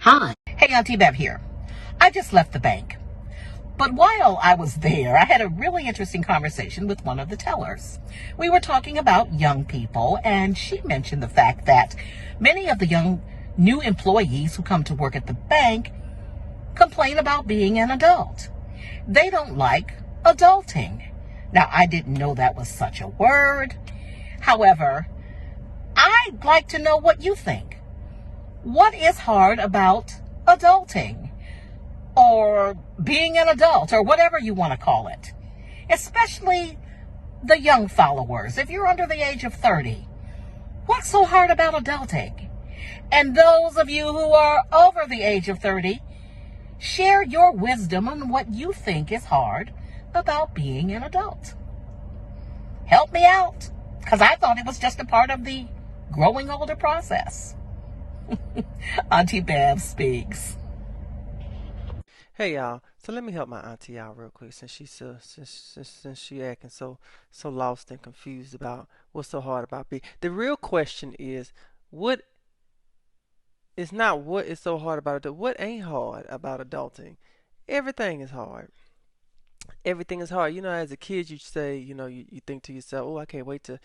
Hi. Hey, Auntie Bev here. I just left the bank. But while I was there, I had a really interesting conversation with one of the tellers. We were talking about young people, and she mentioned the fact that many of the young new employees who come to work at the bank complain about being an adult. They don't like adulting. Now, I didn't know that was such a word. However, I'd like to know what you think. What is hard about adulting or being an adult or whatever you want to call it? Especially the young followers. If you're under the age of 30, what's so hard about adulting? And those of you who are over the age of 30, share your wisdom on what you think is hard about being an adult. Help me out, because I thought it was just a part of the growing older process. Auntie Bev speaks. Hey y'all, so let me help my auntie out real quick since since she acting so lost and confused about what's so hard about being. The real question is what is not what is so hard about it. What ain't hard about adulting? Everything is hard. Everything is hard. You know, as a kid, you say, you think to yourself, oh, I can't wait to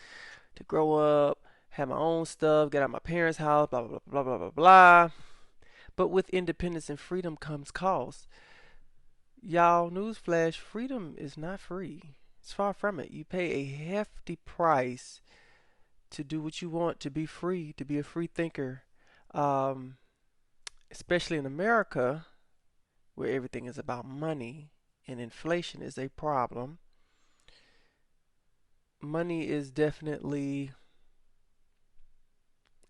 grow up, have my own stuff, get out of my parents' house, blah blah blah blah blah blah. But with independence and freedom comes cost. Y'all, newsflash, freedom is not free. It's far from it. You pay a hefty price to do what you want, to be free, to be a free thinker. Um, Especially in America, where everything is about money and inflation is a problem. Money is definitely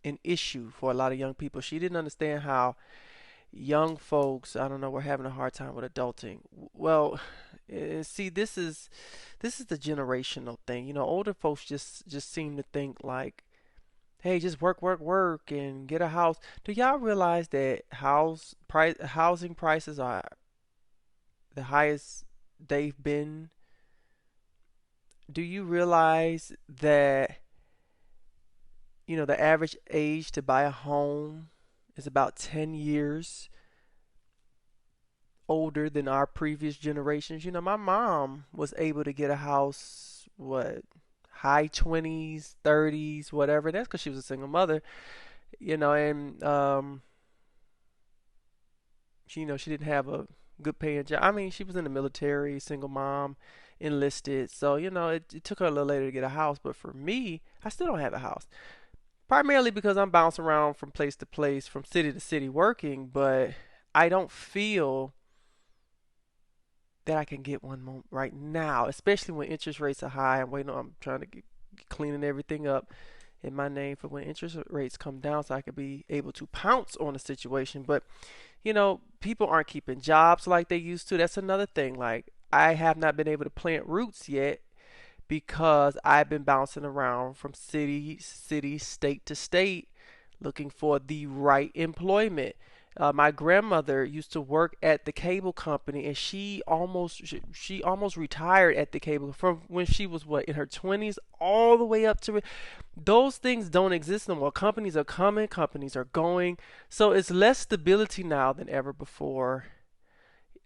an issue for a lot of young people. She didn't understand how young folks, I don't know, we're having a hard time with adulting. Well, see, this is the generational thing. You know, older folks just seem to think like, hey, just work, work, work, and get a house. Do y'all realize that housing prices are the highest they've been? Do you realize that the average age to buy a home is about 10 years older than our previous generations? You know, my mom was able to get a house, what, high 20s, 30s, whatever. That's because she was a single mother, and she didn't have a good paying job. I mean, she was in the military, single mom, enlisted. So, it took her a little later to get a house. But for me, I still don't have a house. Primarily because I'm bouncing around from place to place, from city to city working, but I don't feel that I can get one right now, especially when interest rates are high. I'm trying to get cleaning everything up in my name for when interest rates come down so I can be able to pounce on the situation. But, people aren't keeping jobs like they used to. That's another thing. Like, I have not been able to plant roots yet because I've been bouncing around from city, state to state looking for the right employment. My grandmother used to work at the cable company, and she almost retired at the cable from when she was in her 20s all the way up to those things don't exist no more. Companies are coming, companies are going, so it's less stability now than ever before.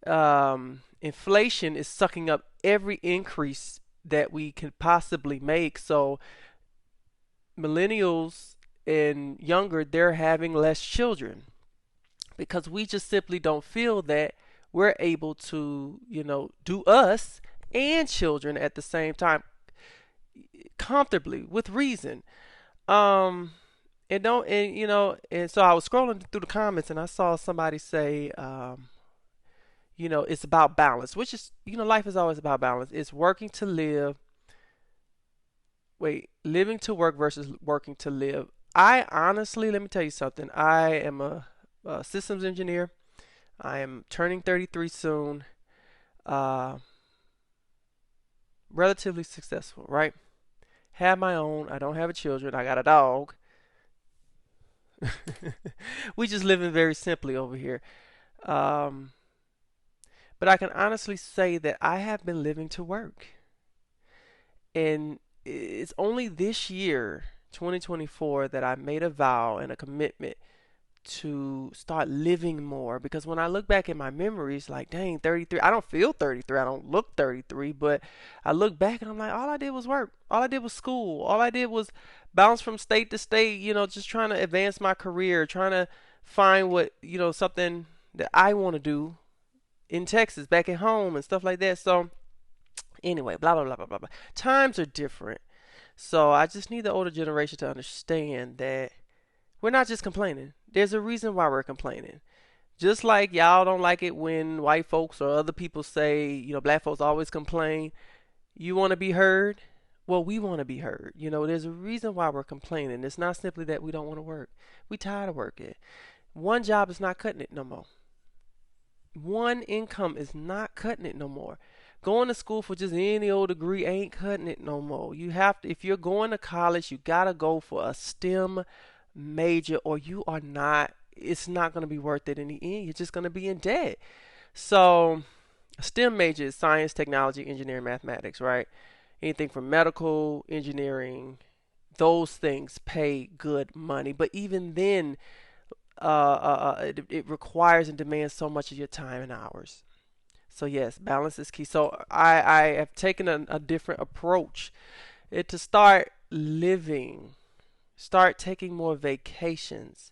Inflation is sucking up every increase that we could possibly make. So millennials and younger, they're having less children because we just simply don't feel that we're able to, do us and children at the same time comfortably with reason. Um, and don't, and and so I was scrolling through the comments and I saw somebody say, it's about balance, which is, life is always about balance. It's working to live, living to work versus working to live. I honestly, let me tell you something. I am a systems engineer. I am turning 33 soon. Uh, Relatively successful, right? Have my own. I don't have a children. I got a dog. We just living very simply over here. Um, but I can honestly say that I have been living to work. And it's only this year, 2024, that I made a vow and a commitment to start living more, because when I look back at my memories, like, dang, 33, I don't feel 33, I don't look 33, but I look back and I'm like, all I did was work, all I did was school, all I did was bounce from state to state, just trying to advance my career, trying to find what, something that I want to do in Texas, back at home and stuff like that. So anyway, blah blah blah blah blah blah. Times are different. So I just need the older generation to understand that we're not just complaining. There's a reason why we're complaining. Just like y'all don't like it when white folks or other people say, black folks always complain. You want to be heard? Well, we want to be heard. There's a reason why we're complaining. It's not simply that we don't want to work. We tired of working. One job is not cutting it no more. One income is not cutting it no more. Going to school for just any old degree ain't cutting it no more. You have to, if you're going to college, you gotta go for a STEM major, or you are not. It's not gonna be worth it in the end. You're just gonna be in debt. So, a STEM major is science, technology, engineering, mathematics, right? Anything from medical, engineering, those things pay good money. But even then, it requires and demands so much of your time and hours. So yes, balance is key. So I have taken a different approach, to start living, start taking more vacations.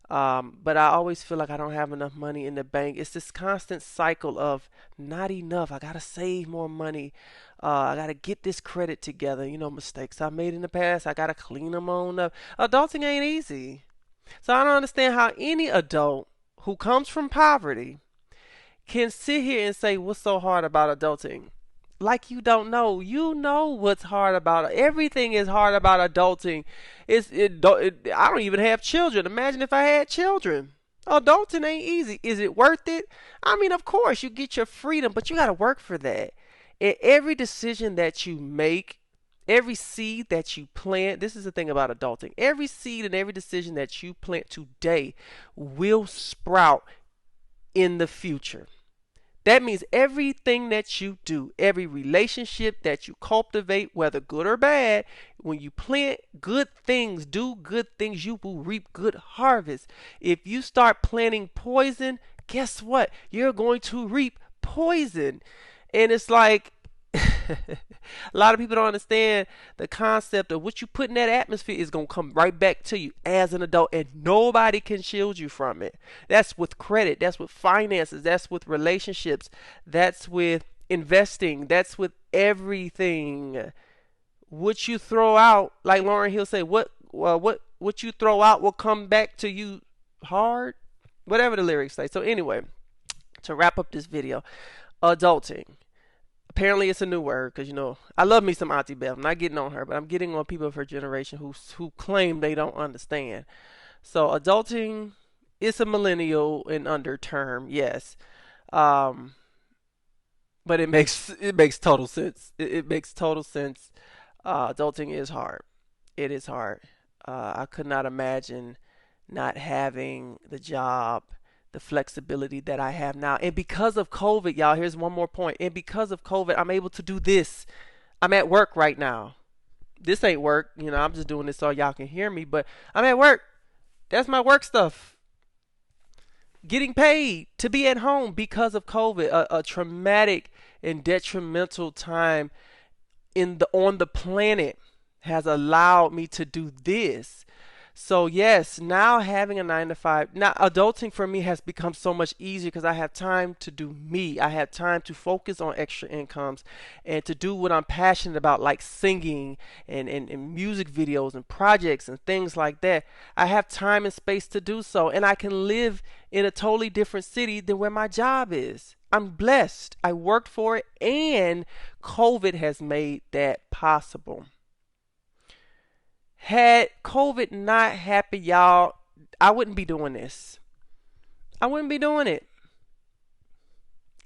But I always feel like I don't have enough money in the bank. It's this constant cycle of not enough. I gotta save more money. I gotta get this credit together. Mistakes I made in the past, I gotta clean them on up. Adulting ain't easy. So I don't understand how any adult who comes from poverty can sit here and say, what's so hard about adulting? Like you don't know. You know what's hard about it. Everything is hard about adulting. I don't even have children. Imagine if I had children. Adulting ain't easy. Is it worth it? I mean, of course, you get your freedom, but you got to work for that. And every decision that you make, every seed that you plant, this is the thing about adulting. Every seed and every decision that you plant today will sprout in the future. That means everything that you do, every relationship that you cultivate, whether good or bad, when you plant good things, do good things, you will reap good harvest. If you start planting poison, guess what? You're going to reap poison. And it's like, a lot of people don't understand the concept of what you put in that atmosphere is going to come right back to you as an adult, and nobody can shield you from it. That's with credit, that's with finances, that's with relationships, that's with investing, that's with everything. What you throw out, like Lauryn Hill say, what you throw out will come back to you hard, whatever the lyrics say. So anyway, to wrap up this video, adulting. Apparently it's a new word, because I love me some Auntie Beth. I'm not getting on her, but I'm getting on people of her generation who claim they don't understand. So adulting is a millennial and under term, yes, but it makes total sense. It makes total sense. Adulting is hard. It is hard. I could not imagine not having the job, the flexibility that I have now. And because of COVID, y'all, here's one more point. And because of COVID, I'm able to do this. I'm at work right now. This ain't work. I'm just doing this so y'all can hear me, but I'm at work. That's my work stuff. Getting paid to be at home because of COVID, a traumatic and detrimental time on the planet has allowed me to do this. So yes, now having a 9 to 5, now adulting for me has become so much easier because I have time to do me. I have time to focus on extra incomes and to do what I'm passionate about, like singing and music videos and projects and things like that. I have time and space to do so, and I can live in a totally different city than where my job is. I'm blessed. I worked for it, and COVID has made that possible. Had COVID not happened, y'all, I wouldn't be doing this. I wouldn't be doing it.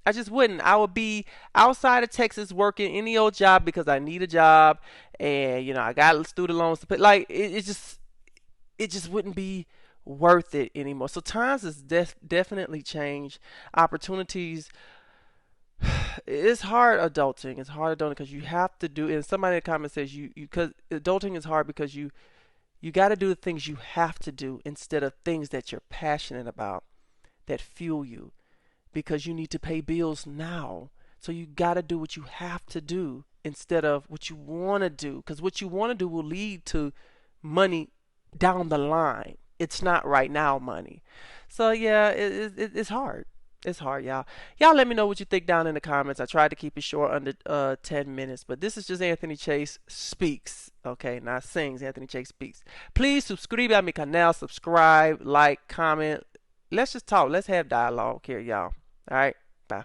I just wouldn't. I would be outside of Texas working any old job because I need a job, and I got student loans to pay. Like it just wouldn't be worth it anymore. So times has definitely changed. Opportunities. It's hard adulting. It's hard adulting because you have to do. And somebody in the comments says because adulting is hard because you You got to do the things you have to do instead of things that you're passionate about that fuel you, because you need to pay bills now. So you got to do what you have to do instead of what you want to do, because what you want to do will lead to money down the line. It's not right now money. So yeah, it's hard. It's hard, y'all. Y'all let me know what you think down in the comments. I tried to keep it short, under 10 minutes, but this is just Anthony Chase Speaks. Okay, not sings. Anthony Chase Speaks. Please subscribe to my canal. Subscribe, like, comment. Let's just talk. Let's have dialogue here, y'all. All right, bye.